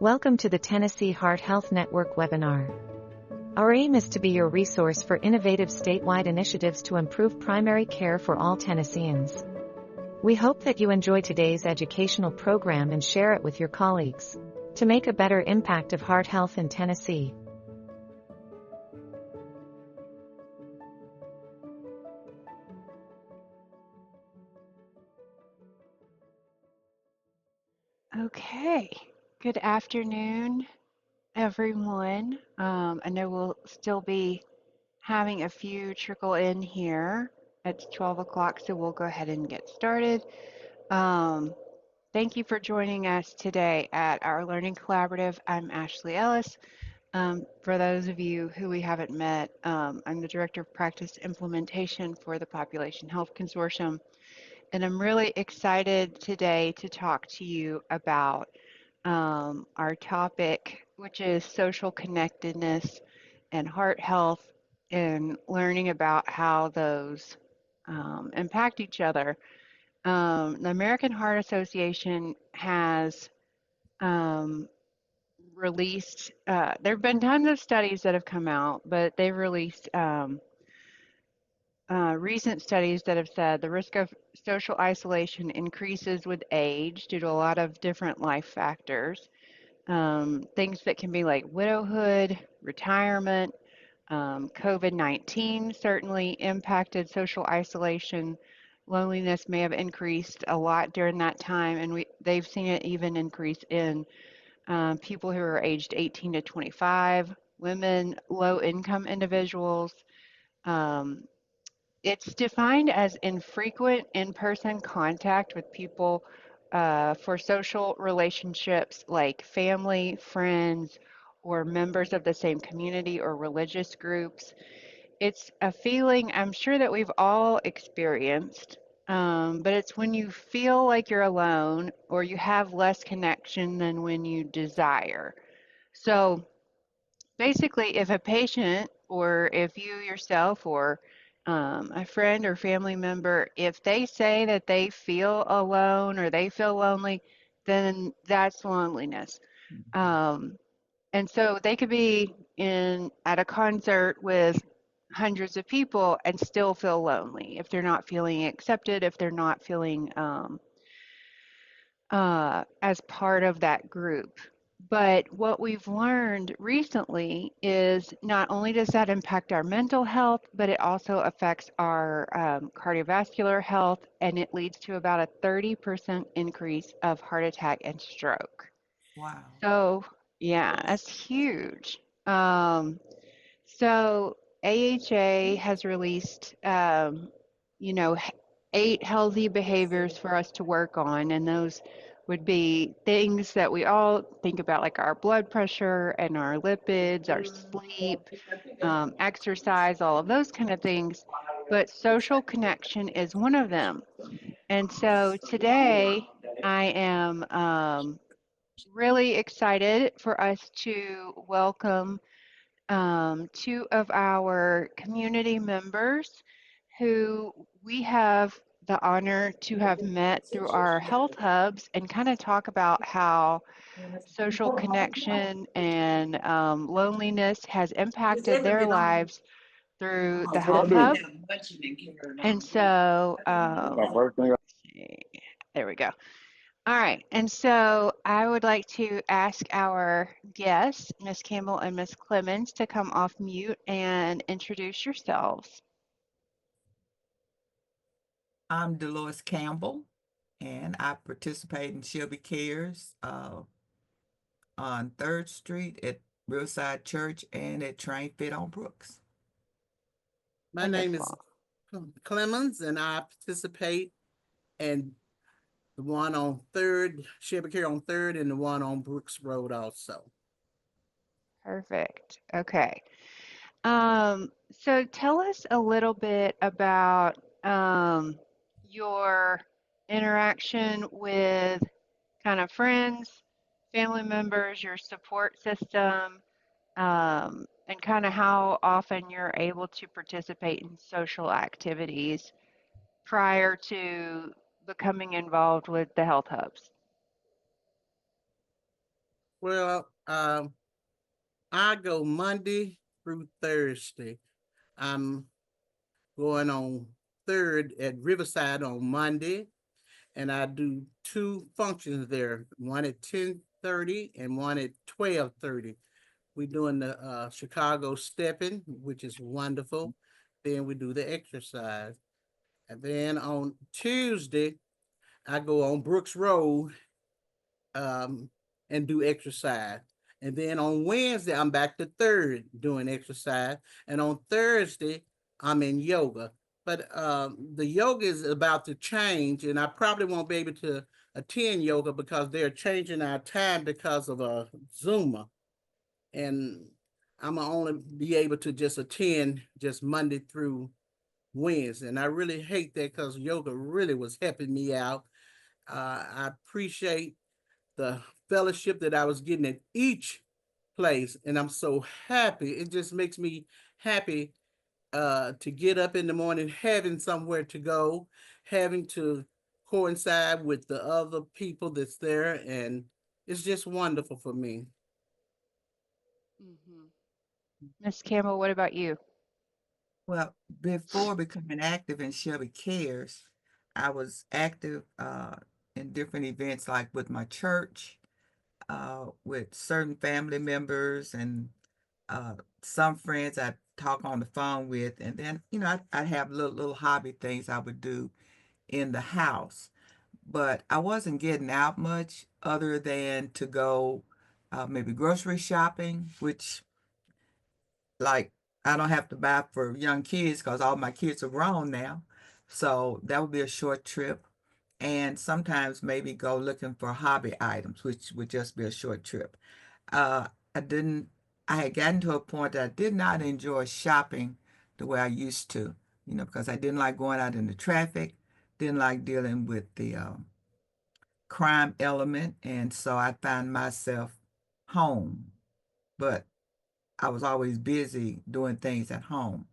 Welcome to the Tennessee Heart Health Network webinar. Our aim is to be your resource for innovative statewide initiatives to improve primary care for all Tennesseans. We hope that you enjoy today's educational program and share it with your colleagues to make a better impact of heart health in Tennessee. Okay, good afternoon, everyone. I know we'll still be having a few trickle in here. It's 12 o'clock, so we'll go ahead and get started. Thank you for joining us today at our Learning Collaborative. I'm Ashley Ellis. For those of you who we haven't met, I'm the Director of Practice Implementation for the Population Health Consortium. And I'm really excited today to talk to you about our topic, which is social connectedness and heart health, and learning about how those impact each other. The American Heart Association has released, there have been tons of studies that have come out, but they've released recent studies that have said the risk of social isolation increases with age due to a lot of different life factors. Things that can be like widowhood, retirement, COVID-19 certainly impacted social isolation. Loneliness may have increased a lot during that time, and they've seen it even increase in people who are aged 18 to 25, women, low-income individuals. It's defined as infrequent in-person contact with people for social relationships like family, friends, or members of the same community or religious groups. It's a feeling I'm sure that we've all experienced, but it's when you feel like you're alone or you have less connection than when you desire. So basically, if a patient or if you yourself or a friend or family member, if they say that they feel alone or they feel lonely, then that's loneliness. Um, and so they could be at a concert with hundreds of people and still feel lonely if they're not feeling accepted, if they're not feeling as part of that group. But what we've learned recently is not only does that impact our mental health, but it also affects our cardiovascular health, and it leads to about a 30% increase of heart attack and stroke. Wow. So, yeah, that's huge. So AHA has released, you know, 8 healthy behaviors for us to work on, and those would be things that we all think about, like our blood pressure and our lipids, our sleep, exercise, all of those kind of things. But social connection is one of them. And so today I am really excited for us to welcome 2 of our community members who we have the honor to have met through our health hubs and kind of talk about how social connection and loneliness has impacted their lives through the health hub. And so, there we go. All right, and so I would like to ask our guests, Ms. Campbell and Ms. Clemens, to come off mute and introduce yourselves. I'm Dolores Campbell, and I participate in Shelby Cares on 3rd Street at Riverside Church and at Train Fit on Brooks. My name is Wonderful. Clemens, and I participate in the one on 3rd, Shelby Care on 3rd, and the one on Brooks Road also. Perfect. Okay. So tell us a little bit about your interaction with kind of friends, family members, your support system, and kind of how often you're able to participate in social activities prior to becoming involved with the health hubs. Well, I go Monday through Thursday. I'm going on third at Riverside on Monday, and I do two functions there, one at 10:30 and one at 12:30. We're doing the Chicago stepping, which is wonderful. Then we do the exercise. And then on Tuesday, I go on Brooks Road um, and do exercise. And then on Wednesday, I'm back to third doing exercise. And on Thursday, I'm in yoga. But the yoga is about to change, and I probably won't be able to attend yoga because they're changing our time because of a Zuma. And I'm gonna only be able to just attend just Monday through Wednesday. And I really hate that because yoga really was helping me out. I appreciate the fellowship that I was getting at each place, and I'm so happy. It just makes me happy to get up in the morning, having somewhere to go, having to coincide with the other people that's there, and it's just wonderful for me. Hmm. Miss Campbell, what about you? Well, before becoming active in Shelby Cares, I was active in different events like with my church, with certain family members and some friends I talk on the phone with, and then I have little hobby things I would do in the house, but I wasn't getting out much other than to go maybe grocery shopping, which like I don't have to buy for young kids because all my kids are grown now. So that would be a short trip. And sometimes maybe go looking for hobby items, which would just be a short trip. Uh, I didn't, I had gotten to a point that I did not enjoy shopping the way I used to, because I didn't like going out in the traffic, didn't like dealing with the crime element. And so I found myself home. But I was always busy doing things at home.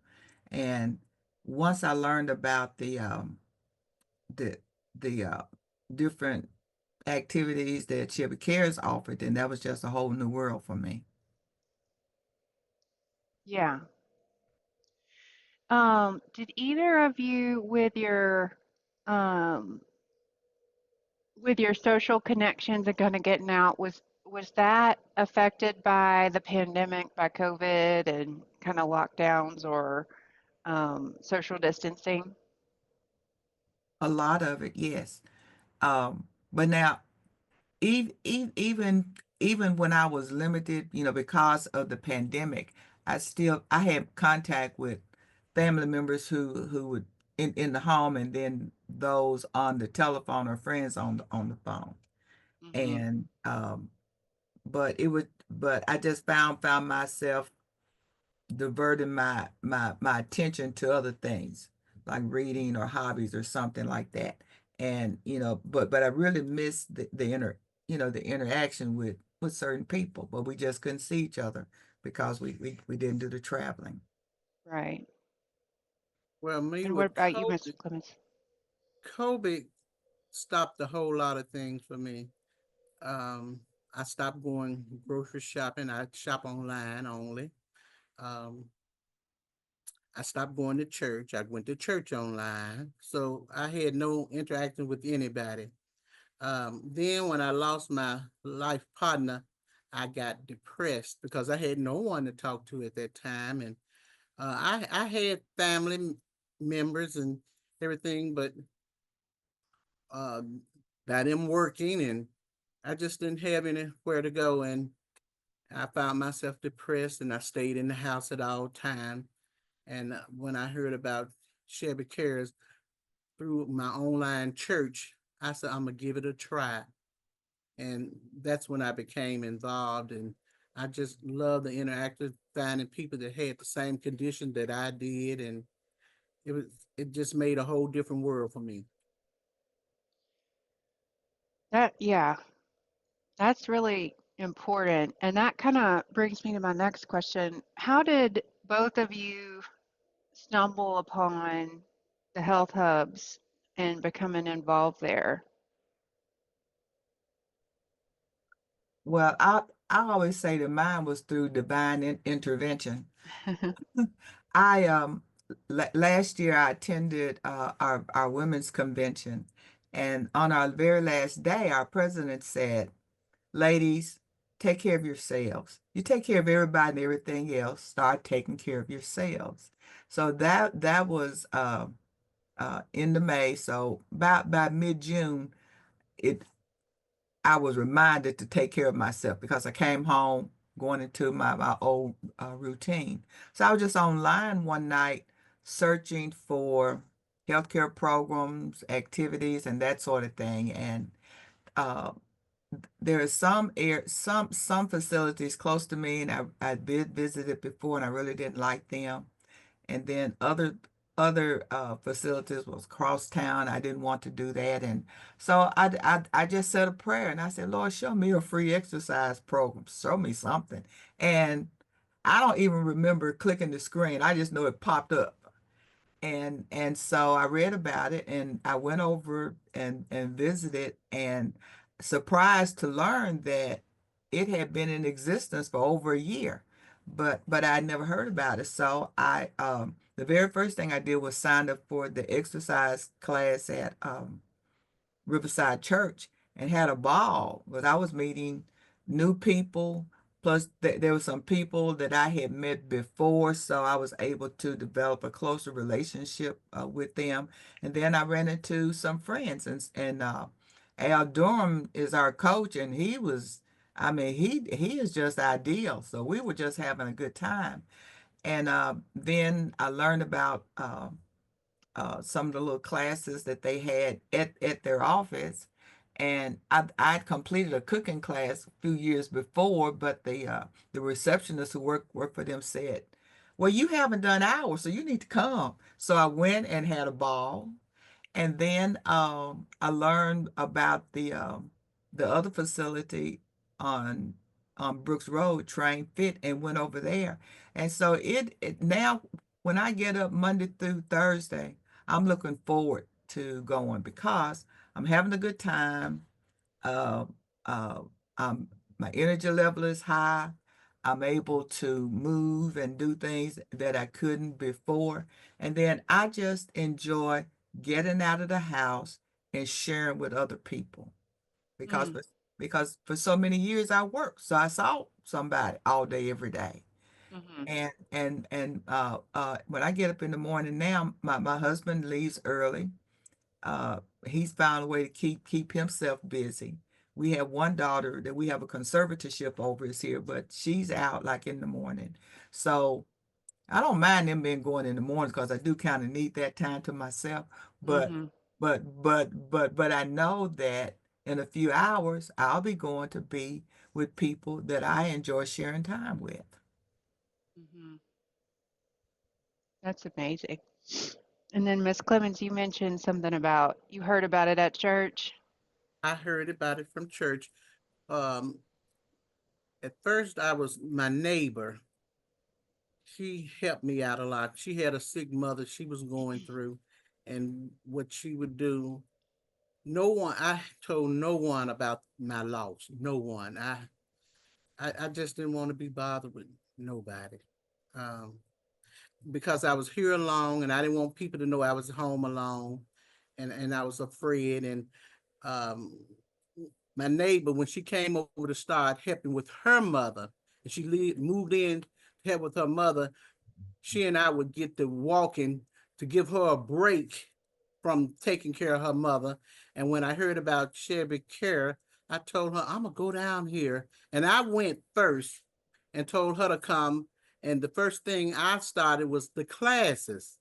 And once I learned about the the different activities that Chevy Cares offered, then that was just a whole new world for me. Yeah. Did either of you um with your social connections and kind of getting out, was that affected by the pandemic, by COVID and kind of lockdowns or social distancing? A lot of it, yes. But now even when I was limited, because of the pandemic, I had contact with family members who would in the home, and then those on the telephone or friends on the phone. Hmm. And but I just found myself diverting my attention to other things like reading or hobbies or something like that. And but I really missed the interaction with certain people, but we just couldn't see each other because we didn't do the traveling. Right. Well, me And what with about you, Mr. COVID, Clemens? COVID stopped a whole lot of things for me. Um, I stopped going grocery shopping. I shop online only. Um, I stopped going to church. I went to church online. So I had no interaction with anybody. Then when I lost my life partner, I got depressed because I had no one to talk to at that time. And I had members and everything, but uh, by them working, and I just didn't have anywhere to go. And I found myself depressed, and I stayed in the house at all time. And when I heard about Shelby Cares through my online church, I said, I'm going to give it a try. And that's when I became involved. And I just love the interactive, finding people that had the same condition that I did. And it was, it just made a whole different world for me. Yeah, that's really important. And that kind of brings me to my next question. How did both of you stumble upon the health hubs and becoming involved there? Well, I always say that mine was through divine intervention. I last year I attended our women's convention, and on our very last day, our president said, "Ladies, take care of yourselves. You take care of everybody and everything else. Start taking care of yourselves." So that was end of May. So about by mid-June, it I was reminded to take care of myself because I came home going into my old routine. So I was just online one night searching for healthcare programs, activities, and that sort of thing. And uh, there are some facilities close to me, and I did visit it before, and I really didn't like them. And then other facilities was cross town. I didn't want to do that, and so I just said a prayer and I said, Lord, show me a free exercise program, show me something. And I don't even remember clicking the screen. I just know it popped up. And so I read about it and I went over and visited, and surprised to learn that it had been in existence for over a year. But I never heard about it. So I the very first thing I did was sign up for the exercise class at Riverside Church and had a ball. But I was meeting new people. Plus, there were some people that I had met before, so I was able to develop a closer relationship with them. And then I ran into some friends, and Al Durham is our coach, and he was, I mean, he is just ideal. So we were just having a good time. And then I learned about some of the little classes that they had at their office. And I'd completed a cooking class a few years before, but the receptionist who worked for them said, "Well, you haven't done ours, so you need to come." So I went and had a ball. And then I learned about the other facility on Brooks Road, Train Fit, and went over there. And so it now when I get up Monday through Thursday, I'm looking forward to going because I'm having a good time. Uh, uh, my energy level is high. I'm able to move and do things that I couldn't before. And then I just enjoy getting out of the house and sharing with other people because Mm, because for so many years I worked. So I saw somebody all day, every day. mhm, And when I get up in the morning now, my husband leaves early. He's found a way to keep himself busy. We have one daughter that we have a conservatorship over is here, but she's out like in the morning. So I don't mind them being going in the mornings because I do kind of need that time to myself. But mhm, but I know that in a few hours I'll be going to be with people that I enjoy sharing time with. mhm. That's amazing. And then Miss Clemens, you mentioned something about you heard about it at church. I heard about it from church. Um, at first, I was my neighbor. She helped me out a lot. She had a sick mother she was going through, and what she would do, no one, I told no one about my loss. No one. I just didn't want to be bothered with nobody. Um, because I was here alone and I didn't want people to know I was home alone and I was afraid. And um, my neighbor, when she came over to start helping with her mother, and she moved in to help with her mother, she and I would get to walking to give her a break from taking care of her mother. And when I heard about Shelby Care, I told her, I'm going to go down here. And I went first and told her to come. And the first thing I started was the classes.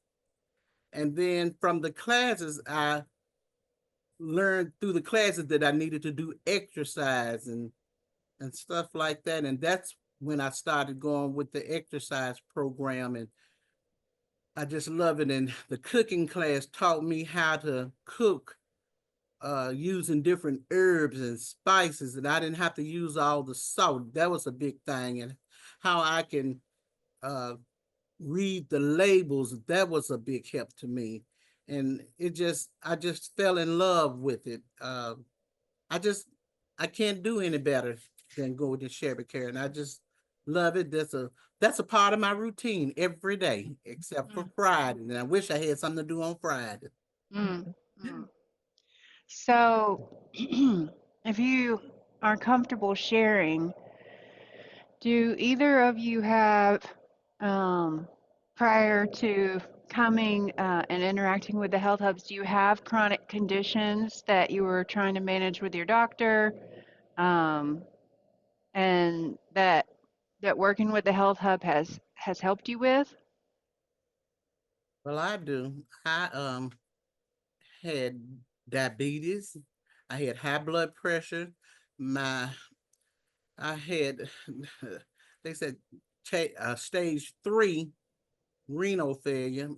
And then from the classes, I learned through the classes that I needed to do exercise and stuff like that. And that's when I started going with the exercise program. And I just love it. And the cooking class taught me how to cook using different herbs and spices, and I didn't have to use all the salt. That was a big thing. And how I can uh, read the labels, that was a big help to me. And I just fell in love with it. I just, I can't do any better. than go to Shelby Care. And I just love it. That's a part of my routine every day, except for Mm, Friday. And I wish I had something to do on Friday. mm, mm. So, if you are comfortable sharing, do either of you have, um, prior to coming and interacting with the health hubs, do you have chronic conditions that you were trying to manage with your doctor, um, and that working with the health hub has helped you with? Well, I do. I had diabetes. I had high blood pressure. My I had they said stage 3 renal failure,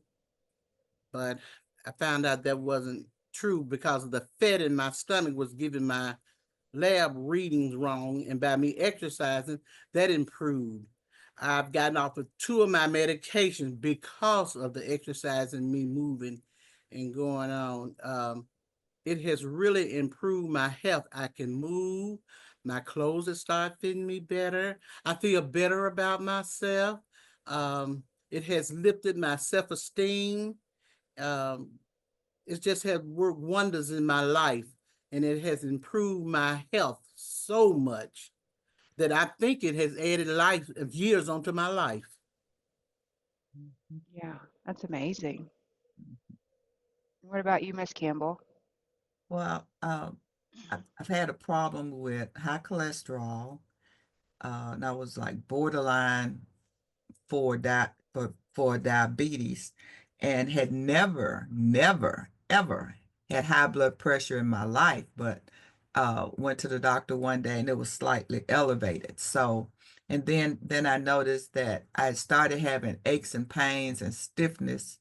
but I found out that wasn't true because of the fat in my stomach was giving my lab readings wrong, and by me exercising, that improved. I've gotten off of 2 of my medications because of the exercise and me moving and going on. It has really improved my health. I can move. My clothes have started fitting me better. I feel better about myself. It has lifted my self-esteem. Um, it just has worked wonders in my life, and it has improved my health so much that I think it has added life of years onto my life. Yeah, that's amazing. What about you, Miss Campbell? Well, I've had a problem with high cholesterol, and I was like borderline for diabetes, and had never, ever had high blood pressure in my life, but went to the doctor one day and it was slightly elevated. So, and then I noticed that I started having aches and pains and stiffness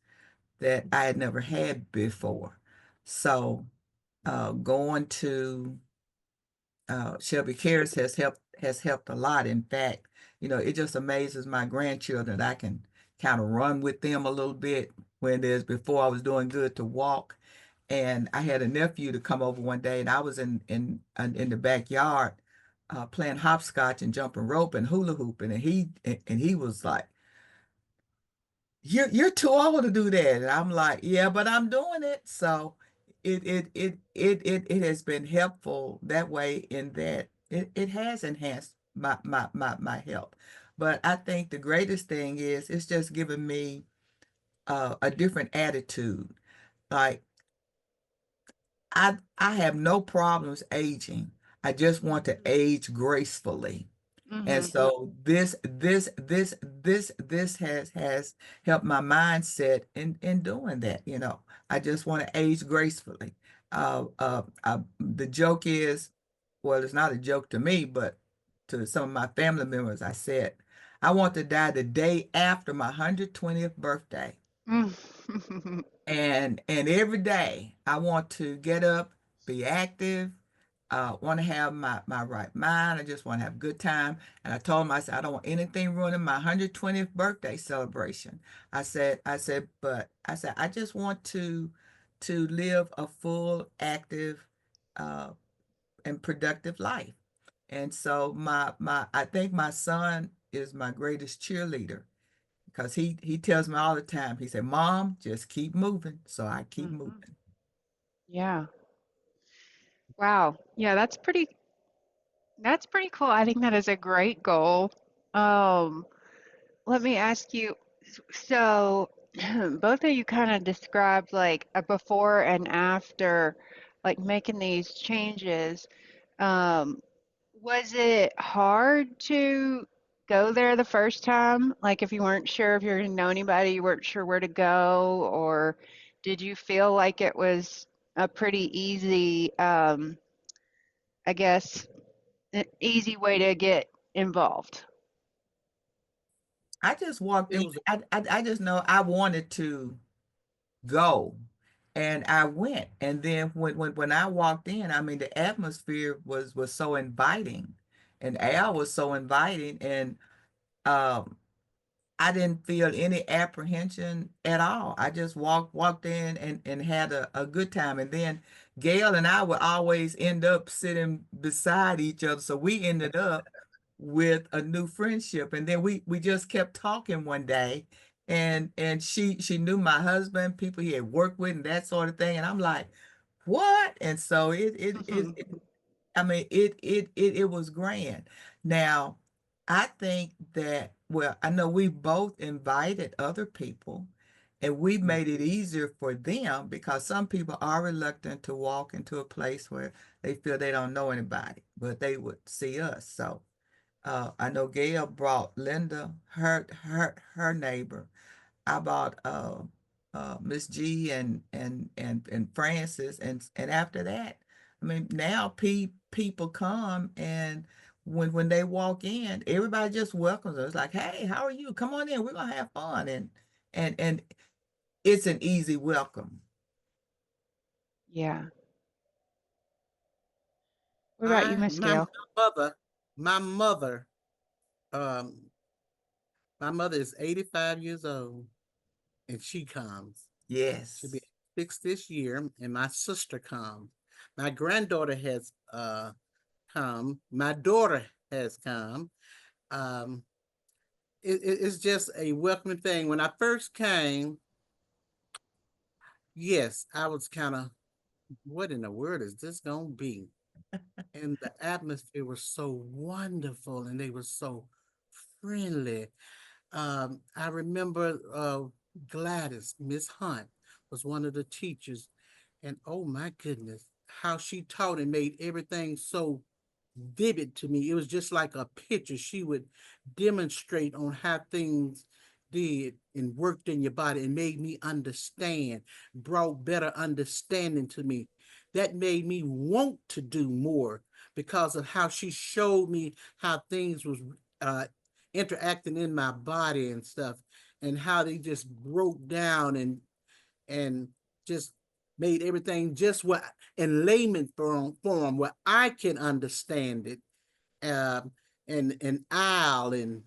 that I had never had before. So, going to Shelby Cares has helped a lot. In fact, it just amazes my grandchildren that I can kind of run with them a little bit when there's before I was doing good to walk. And I had a nephew to come over one day, and I was in the backyard playing hopscotch and jumping rope and hula hooping, and he was like, you're too old to do that. And I'm like, yeah, but I'm doing it. So it has been helpful that way, in that it has enhanced my health. But I think the greatest thing is it's just given me a different attitude. Like, I have no problems aging. I just want to age gracefully. And Mm-hmm. so this has helped my mindset in doing that. I just want to age gracefully. The joke is, well, it's not a joke to me, but to some of my family members, I said, I want to die the day after my 120th birthday. And every day I want to get up, be active, want to have my right mind. I just want to have a good time. And I told him, I said, I don't want anything ruining my 120th birthday celebration. I just want to live a full, active, uh, and productive life. And so I think my son is my greatest cheerleader, because he tells me all the time. He said, Mom, just keep moving. So I keep Mm-hmm. moving. Yeah. Wow. Yeah, that's pretty cool. I think that is a great goal. Um, Let me ask you, so both of you kind of described like a before and after, like making these changes. Um, was it hard to go there the first time? Like if you weren't sure if you're going to know anybody, you weren't sure where to go, or did you feel like it was a pretty easy, I guess, an easy way to get involved? I just walked It in. was I just know I wanted to go, and I went. And then when I walked in, I mean, the atmosphere was so inviting, and Al was so inviting, and um I didn't feel any apprehension at all. I just walked in and had a good time. And then, Gail and I would always end up sitting beside each other. So we ended up with a new friendship. And then we just kept talking one day. And she knew my husband, people he had worked with and that sort of thing. And I'm like, what? And so I mean, it was grand. Now, I think that, well, I know we both invited other people and we made it easier for them because some people are reluctant to walk into a place where they feel they don't know anybody, but they would see us. So, I know Gail brought Linda, her neighbor. I bought Miss G and Francis and after that, I mean now people come and when they walk in, everybody just welcomes us like, hey, how are you? Come on in, we're gonna have fun and it's an easy welcome. Yeah. What about you, I Miss Gail? mother, my mother, um, my mother is 85 years old, and she comes. She'll Yes. be 6 this year, and my sister comes. My granddaughter has come. My daughter has come. Um, it's just a welcoming thing. When I first came, yes, I was kind of, what in the world is this gonna be? And the atmosphere was so wonderful, and they were so friendly. I remember Gladys, Miss Hunt, was one of the teachers, and oh my goodness, how she taught and made everything so vivid to me. It was just like a picture. She would demonstrate on how things did and worked in your body and made me understand, brought better understanding to me. That made me want to do more because of how she showed me how things was uh, interacting in my body and stuff, and how they just broke down and just made everything just what in layman form where I can understand it. Um, and Al and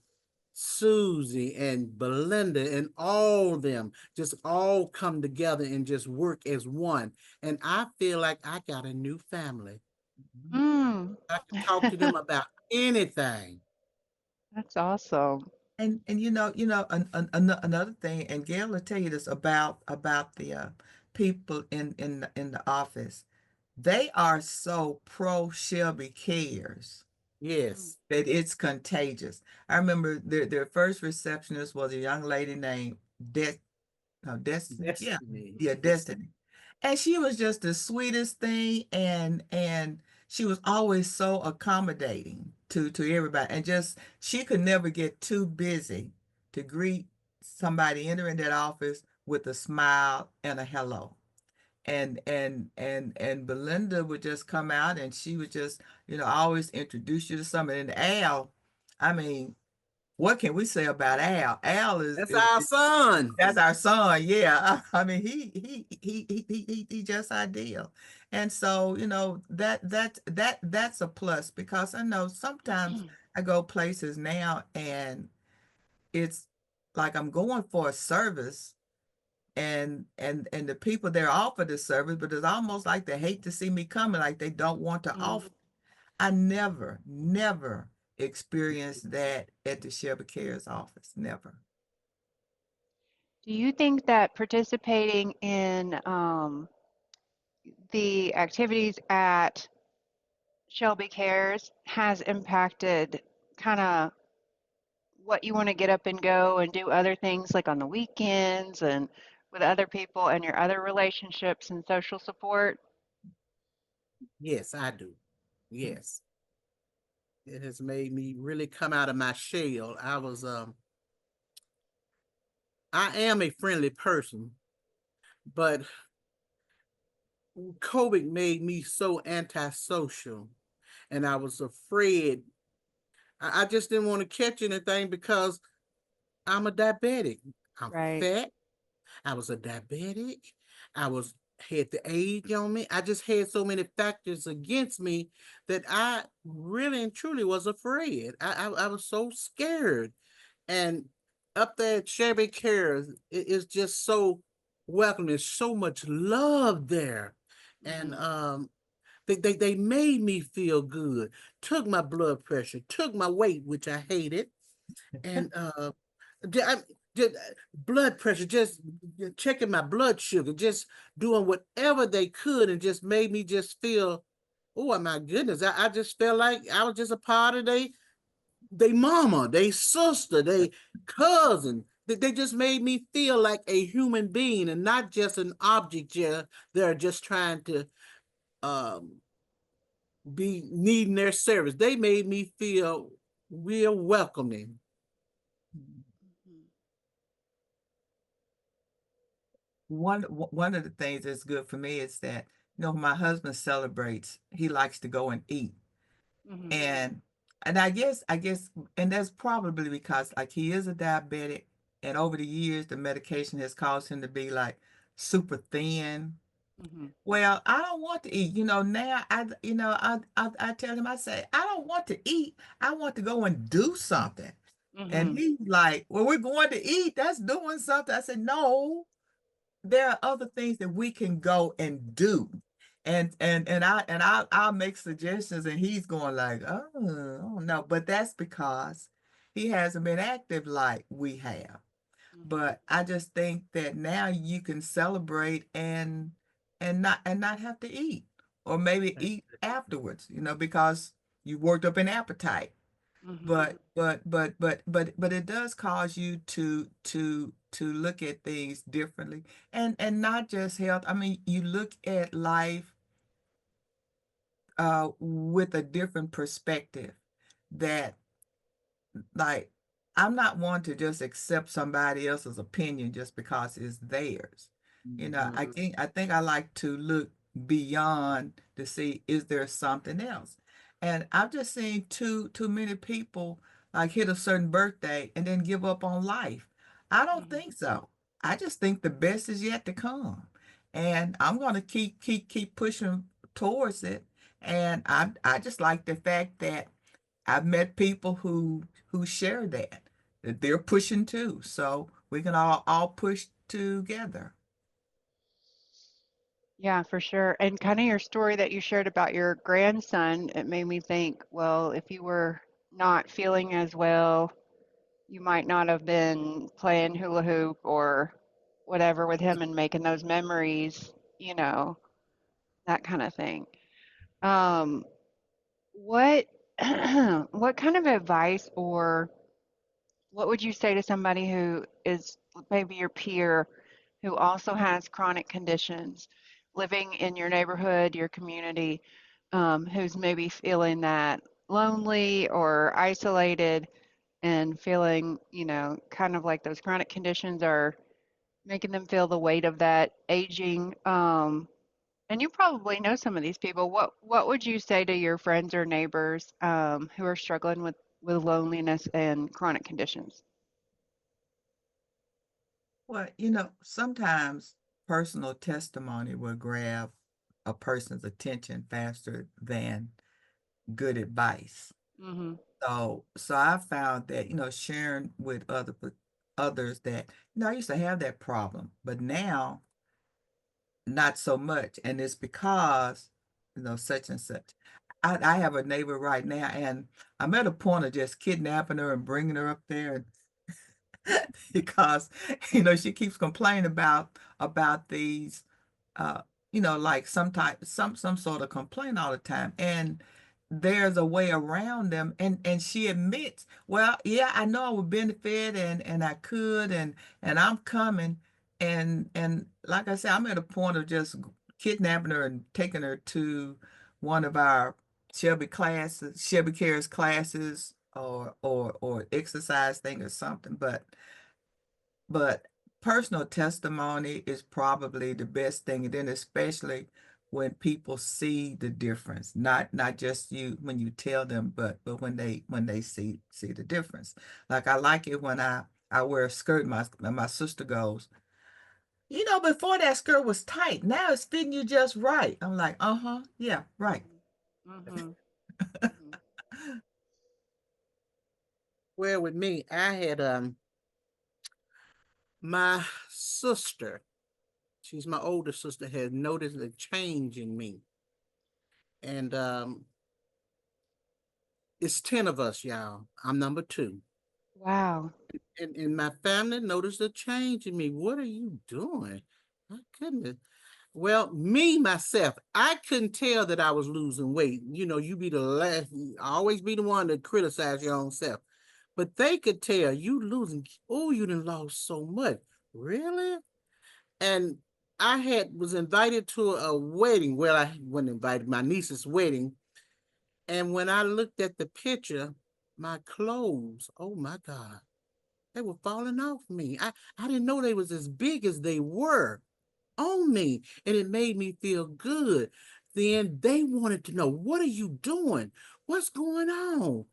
Susie and Belinda and all them just all come together and just work as one. And I feel like I got a new family. Mm. I can talk to them about anything. That's awesome. And another thing, and Gail will tell you this about the people in the office. They are so pro Shelby Cares Mm. Yes. that it's contagious. I remember their first receptionist was a young lady named Destiny. Yeah, Destiny. yeah, Destiny. And she was just the sweetest thing and she was always so accommodating to everybody and just she could never get too busy to greet somebody entering that office with a smile and a hello. And Belinda would just come out and she would just, always introduce you to somebody. And Al, I mean, what can we say about Al? Al That's our son. that's our son, yeah. I mean, he just ideal, and so that's a plus because I know sometimes I go places now and it's like I'm going for a service, and the people there offer the service, but it's almost like they hate to see me coming, like they don't want to Mm. offer. I never experienced that at the Shelby Cares office, never. Do you think that participating in the activities at Shelby Cares has impacted kind of what you want to get up and go and do other things like on the weekends and with other people and your other relationships and social support? Yes, I do. Yes. It has made me really come out of my shell. I am a friendly person, but COVID made me so antisocial, and I was afraid. I just didn't want to catch anything because I'm a diabetic. I'm Right. fat. I was a diabetic. I was had the age on me. I just had so many factors against me that I really and truly was afraid. I was so scared. And up there at Shelby Cares, it is just so welcoming. There's so much love there. and Mhm. they made me feel good. Took my blood pressure, took my weight, which I hated, and ju- I, blood pressure, just checking my blood sugar, just doing whatever they could, and just made me just feel, oh my goodness, I just felt like I was just a part of they mama, they sister, they cousin. They just made me feel like a human being and not just an object. Yeah, they're just trying to um be needing their service. They made me feel real welcoming. Mhm. One of the things that's good for me is that, my husband celebrates, he likes to go and eat. Mhm. And and I guess and that's probably because like he is a diabetic, and over the years the medication has caused him to be like super thin. Mhm. Well, I don't want to eat. Now I tell him, I say, I don't want to eat. I want to go and do something. And Mhm. he's like, well, we're going to eat. That's doing something. I said, no, there are other things that we can go and do. I'll make suggestions, and he's going like, oh, I don't know. But that's because he hasn't been active like we have. Mhm. But I just think that now you can celebrate and not have to eat, or maybe eat afterwards, because you worked up an appetite. Mhm. But it does cause you to look at things differently, and not just health. I mean, you look at life with a different perspective, that, like, I'm not one to just accept somebody else's opinion just because it's theirs. I Mhm. think I like to look beyond to see, is there something else? And I've just seen too many people like hit a certain birthday and then give up on life. I don't Mhm. think so. I just think the best is yet to come. And I'm gonna keep pushing towards it. And I just like the fact that I've met people who share that they're pushing too. So we can all push together. Yeah, for sure. And kind of your story that you shared about your grandson, it made me think, well, if you were not feeling as well, you might not have been playing hula hoop or whatever with him and making those memories, you know, that kind of thing. Um, what what kind of advice, or what would you say to somebody who is maybe your peer who also has chronic conditions, living in your neighborhood, your community, who's maybe feeling that lonely or isolated and feeling, kind of like those chronic conditions are making them feel the weight of that aging? And you probably know some of these people. What would you say to your friends or neighbors who are struggling with loneliness and chronic conditions? Well, sometimes personal testimony will grab a person's attention faster than good advice. Mhm. So I found that, sharing with others that, I used to have that problem, but now not so much. And it's because, such and such. I have a neighbor right now, and I'm at a point of just kidnapping her and bringing her up there because, she keeps complaining about these, uh, like some sort of complaint all the time. And there's a way around them, and she admits, well, yeah, I know I would benefit, and I could, and I'm coming. And like I said, I'm at a point of just kidnapping her and taking her to one of our Shelby Cares classes, or exercise thing or something. But personal testimony is probably the best thing, and then especially when people see the difference, not just you when you tell them, but when they see the difference. Like, I like it when I wear a skirt. My sister goes, before that skirt was tight, now it's fitting you just right. I'm like, uh-huh, yeah, right. Mhm. Mhm. Mhm. Well, with me, I had my sister. she's my older sister, has noticed a change in me. And it's 10 of us, y'all. I'm number 2. Wow. And my family noticed a change in me. What are you doing? My goodness. Well, me, myself, I couldn't tell that I was losing weight. You know, you be the last, always be the one to criticize your own self. But they could tell you losing, oh, you done lost so much. Really? And was invited to a wedding. Well, I wasn't invited, my niece's wedding. And when I looked at the picture, my clothes, oh my God, they were falling off me. I didn't know they was as big as they were on me, and it made me feel good. Then they wanted to know, what are you doing? What's going on?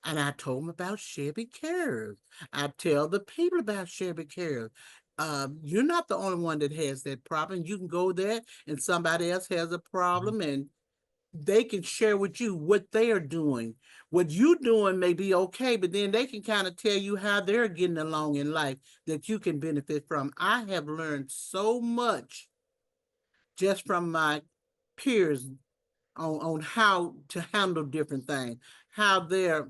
And I told them about Chevy Cares. I tell the people about Chevy Cares. You're not the only one that has that problem. You can go there and somebody else has a problem, and they can share with you what they are doing. What you doing may be okay, but then they can kind of tell you how they're getting along in life that you can benefit from. I have learned so much just from my peers on how to handle different things, how they're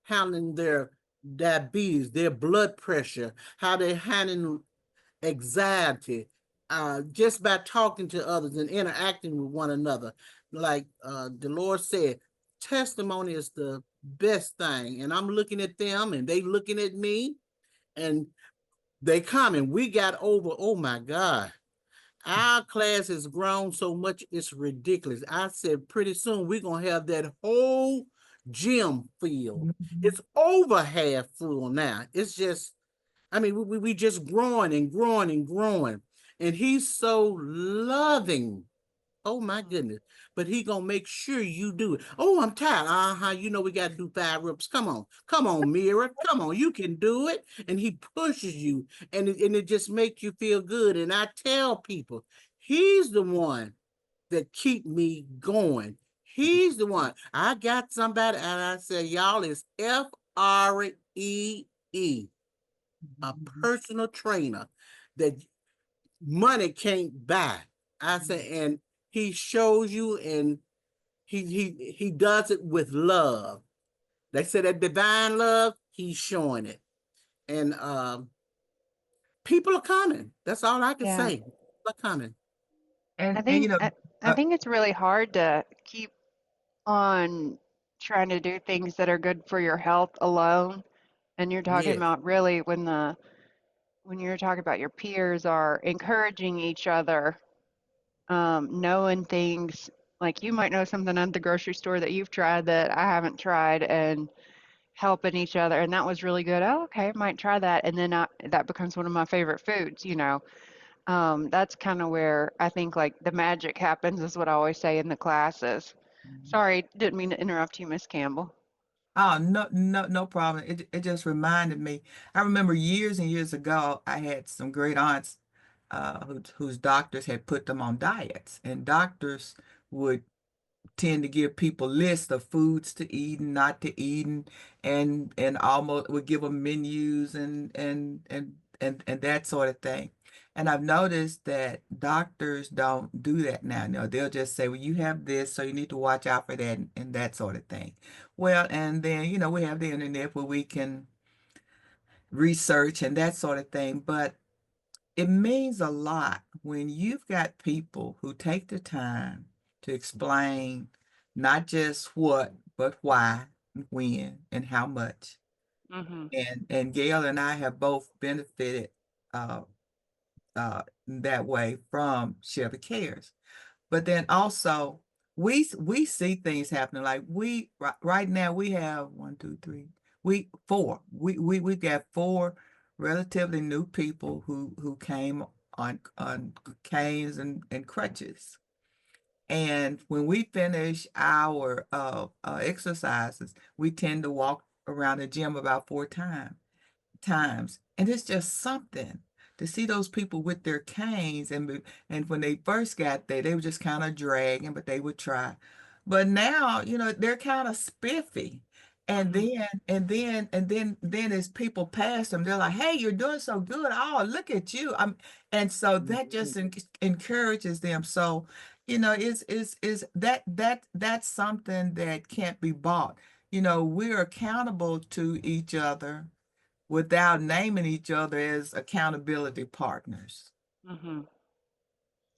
handling their diabetes, their blood pressure, how they're handling anxiety, just by talking to others and interacting with one another. Like Dolores said, testimony is the best thing. And I'm looking at them and they looking at me, and they come and we got over, oh my God. Our class has grown so much, it's ridiculous. I said pretty soon we're going to have that whole gym filled. It's over half full now. It's just, I mean, we just growing and growing and growing. And he's so loving. Oh my goodness. But he gonna make sure you do it. Oh, I'm tired. You know we gotta do 5 reps. Come on, Mira. Come on, you can do it. And he pushes you, and it just makes you feel good. And I tell people, he's the one that keep me going. He's the one. I got somebody, and I said, y'all, is FREE, a personal trainer that money can't buy. I say, and he shows you, and he does it with love. They say that divine love, he's showing it. And people are coming. That's all I can Yeah. say. People are coming. I And you think know, I think it's really hard to keep on trying to do things that are good for your health alone. And you're talking Yes. about really when you're talking about your peers are encouraging each other, knowing things like you might know something at the grocery store that you've tried that I haven't tried, and helping each other. And that was really good. Oh, okay, I might try that. And then that becomes one of my favorite foods, you know. That's kind of where I think like the magic happens, is what I always say in the classes. Sorry, didn't mean to interrupt you, Miss Campbell. oh, no problem. It just reminded me. I remember years and years ago, I had some great aunts whose doctors had put them on diets, and doctors would tend to give people lists of foods to eat and not to eat, and almost would give them menus and that sort of thing. And I've noticed that doctors don't do that now. No, they'll just say, well, you have this, so you need to watch out for that and that sort of thing. Well, and then, we have the internet where we can research and that sort of thing. But it means a lot when you've got people who take the time to explain not just what, but why, when, and how much. Mm-hmm. And Gail and I have both benefited uh, that way from Chevy Cares. But then also we see things happening. Like right now we have one, two, three, four. We've got 4 relatively new people who came on canes and crutches. And when we finish our exercises, we tend to walk around the gym about 4 times. And it's just something to see those people with their canes. And when they first got there, they were just kind of dragging, but they would try. But now, they're kind of spiffy. And then as people pass them, they're like, "Hey, you're doing so good. Oh, look at you." And so that just encourages them. So, that's something that can't be bought. We're accountable to each other without naming each other as accountability partners. Hmm.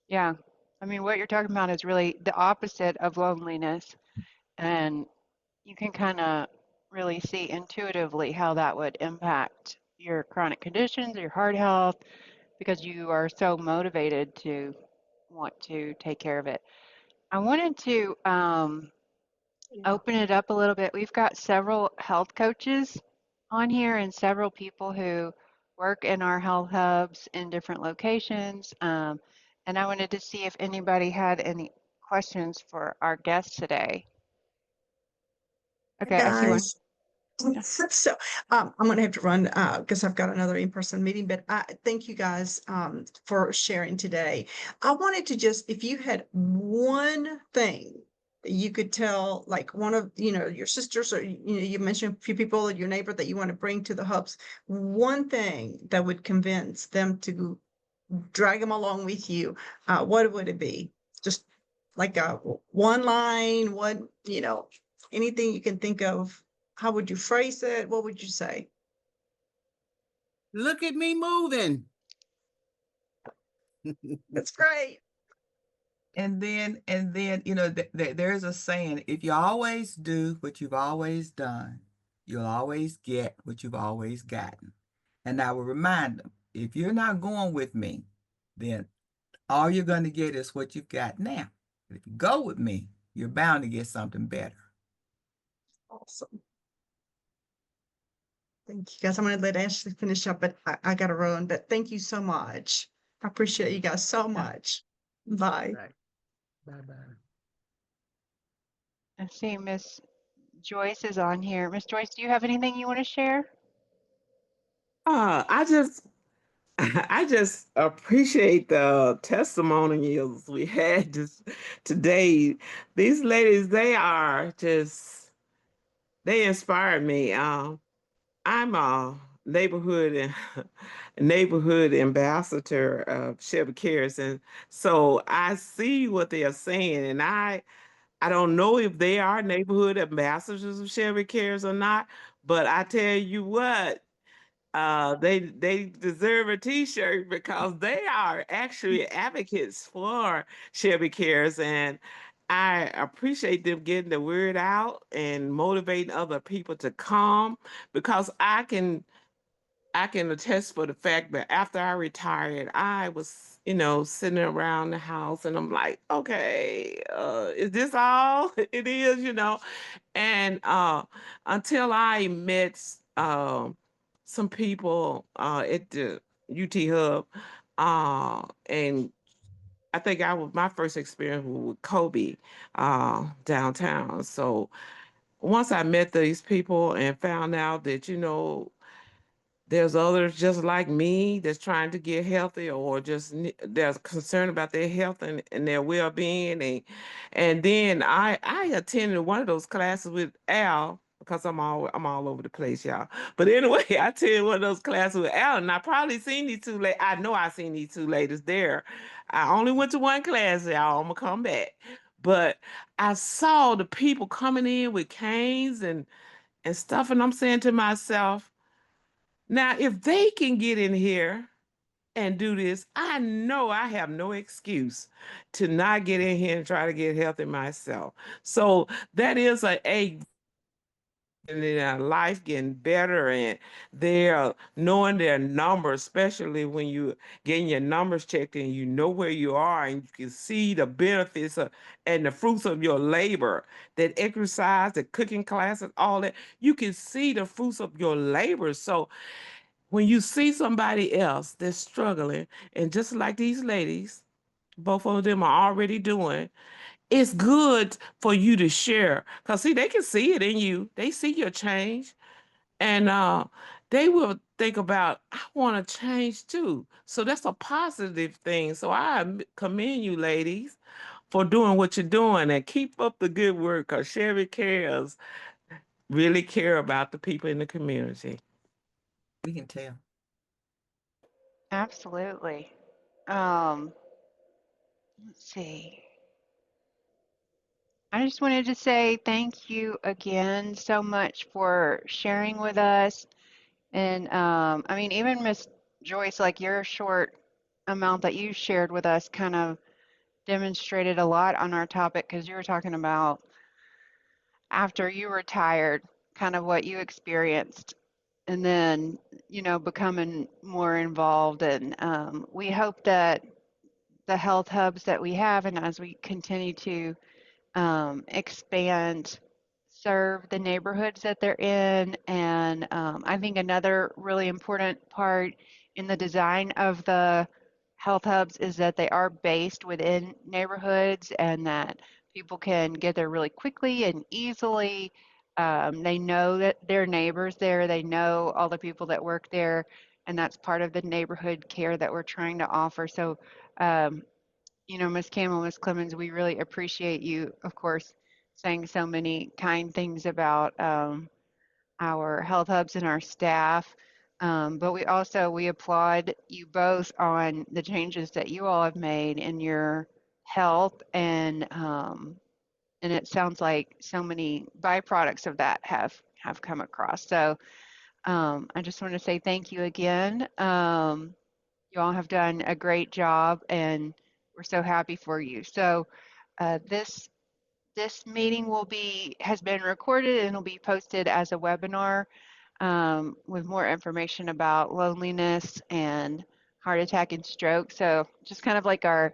Yeah. I mean, what you're talking about is really the opposite of loneliness. And you can kind of really see intuitively how that would impact your chronic conditions, your heart health, because you are so motivated to want to take care of it. I wanted to open it up a little bit. We've got several health coaches on here and several people who work in our health hubs in different locations. And I wanted to see if anybody had any questions for our guests today. Okay, I see one. Guys. So I'm gonna have to run because I've got another in-person meeting, but thank you guys for sharing today. I wanted to just, if you had one thing that you could tell, like one of, your sisters, or, you mentioned a few people, your neighbor that you want to bring to the hubs, one thing that would convince them to drag them along with you, what would it be? Just like a one line, anything you can think of. How would you phrase it? What would you say? Look at me moving. That's great. And then, there's a saying, if you always do what you've always done, you'll always get what you've always gotten. And I will remind them, if you're not going with me, then all you're going to get is what you've got now. If you go with me, you're bound to get something better. Awesome. Thank you guys. I'm going to let Ashley finish up, but I got to run. But thank you so much. I appreciate you guys so much. Bye. Right. Bye-bye. I see Miss Joyce is on here. Miss Joyce, do you have anything you want to share? I just I just appreciate the testimonials we had today. These ladies, they inspired me. I'm a neighborhood ambassador of Shelby Cares, and so I see what they are saying, and I don't know if they are neighborhood ambassadors of Shelby Cares or not, but I tell you what, they deserve a T-shirt because they are actually advocates for Shelby Cares, and I appreciate them getting the word out and motivating other people to come because I can attest for the fact that after I retired, I was, sitting around the house and I'm like, okay, is this all it is, And until I met some people at the UT Hub, and I think my first experience was with Kobe downtown. So once I met these people and found out that, there's others just like me that's trying to get healthy or just they're concerned about their health and their well-being. And then I attended one of those classes with Al because I'm all over the place, y'all. But anyway, I attended one of those classes with Al, and I probably seen these two ladies. I know I seen these two ladies there. I only went to one class, y'all. I'm gonna come back. But I saw the people coming in with canes and stuff, and I'm saying to myself, now, if they can get in here and do this, I know I have no excuse to not get in here and try to get healthy myself. So that is a in their life getting better, and they're knowing their numbers, especially when you getting your numbers checked and you know where you are and you can see the benefits and the fruits of your labor, that exercise, the cooking classes, all that. You can see the fruits of your labor. So when you see somebody else that's struggling, and just like these ladies, both of them are already doing, it's good for you to share. Because, see, they can see it in you, they see your change, and they will think about, I want to change too. So that's a positive thing. So I commend you, ladies, for doing what you're doing and keep up the good work because Shelby Cares really care about the people in the community. We can tell. Absolutely. Let's see. I just wanted to say thank you again so much for sharing with us. And I mean, even Miss Joyce, like your short amount that you shared with us kind of demonstrated a lot on our topic because you were talking about after you retired, kind of what you experienced, and then, becoming more involved. And we hope that the health hubs that we have, and as we continue to expand, serve the neighborhoods that they're in. And I think another really important part in the design of the health hubs is that they are based within neighborhoods and that people can get there really quickly and easily. They know that their neighbors there, they know all the people that work there, and that's part of the neighborhood care that we're trying to offer. So, Ms. Campbell, Ms. Clemens, we really appreciate you, of course, saying so many kind things about our health hubs and our staff. But we applaud you both on the changes that you all have made in your health, and it sounds like so many byproducts of that have come across. So I just want to say thank you again. You all have done a great job, and we're so happy for you. So this meeting has been recorded and will be posted as a webinar with more information about loneliness and heart attack and stroke. So just kind of like our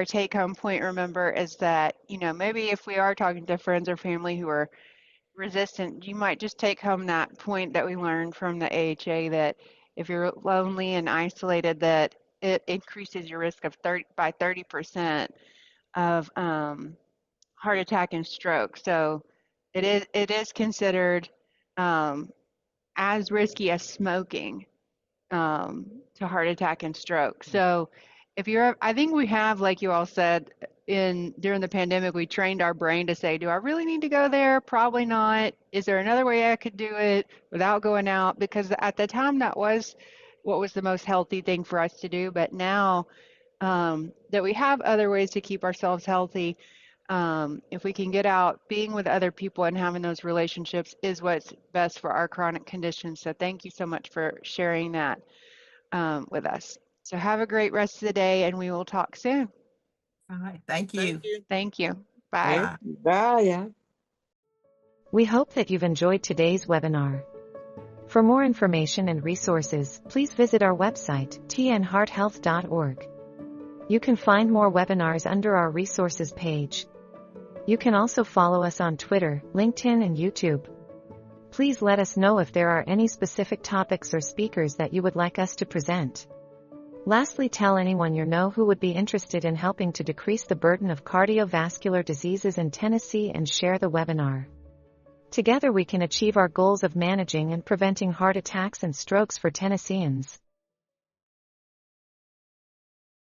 take home point, remember, is that, maybe if we are talking to friends or family who are resistant, you might just take home that point that we learned from the AHA, that if you're lonely and isolated, that it increases your risk of by 30% of heart attack and stroke. So it is considered as risky as smoking to heart attack and stroke. So I think we have, like you all said, during the pandemic, we trained our brain to say, do I really need to go there? Probably not. Is there another way I could do it without going out? Because at the time, that was what was the most healthy thing for us to do. But now that we have other ways to keep ourselves healthy, if we can get out, being with other people and having those relationships is what's best for our chronic conditions. So thank you so much for sharing that with us. So have a great rest of the day, and we will talk soon. All right. Thank you. Thank you. Thank you. Bye. Bye. Bye, yeah. We hope that you've enjoyed today's webinar. For more information and resources, please visit our website, tnhearthealth.org. You can find more webinars under our resources page. You can also follow us on Twitter, LinkedIn, and YouTube. Please let us know if there are any specific topics or speakers that you would like us to present. Lastly, tell anyone you know who would be interested in helping to decrease the burden of cardiovascular diseases in Tennessee and share the webinar. Together we can achieve our goals of managing and preventing heart attacks and strokes for Tennesseans.